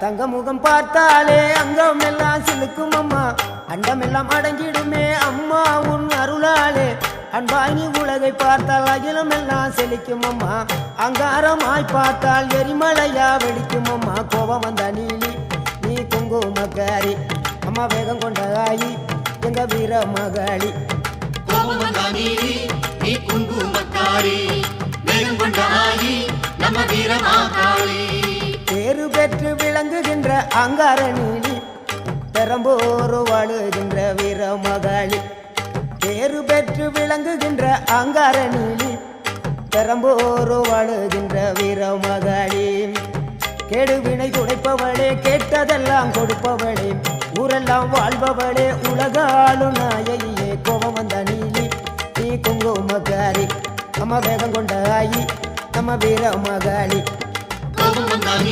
தங்க முகம் பார்த்தாலே அங்கம் எல்லாம் சிலுக்கும் அம்மா அண்டமெல்லாம் அடங்கிடுமே அம்மா உன் அருளாலே அன்பாங்கி உலகை பார்த்தால் அகிலம் எல்லாம் செழிக்கும் அம்மா அங்காரமாய் பார்த்தால் எரிமலையா வெடிக்கும் அம்மா கோபம் வந்த நீலி நீ குங்குமக்காரி அம்மா வேகம் கொண்ட ஆயி எங்க வீர மகாளி கோபம் வந்த நீலி நீ குங்குமக்காரி வேகம் கொண்ட ஆயி நம்ம வீர மகாளி பேரு பெற்று விளங்குகின்ற அங்கார நீலி பெரம்போரு வாழுகின்ற வீர மகாளி பேரு பெற்று விளங்குகின்ற அங்கார நீலி பெரம்போரு வாழுகின்ற வீர மகாளி கேடுவினை துடைப்பவளே கேட்டதெல்லாம் கொடுப்பவளே ஊரெல்லாம் வாழ்பவளே உலகாளு நாயகியே கோபம் வந்த நீலி நீ குங்குமக்காரி அம்மா வேகம் கொண்ட ஆயி நம்ம வீர மகாளி கோபம் வந்த நீலி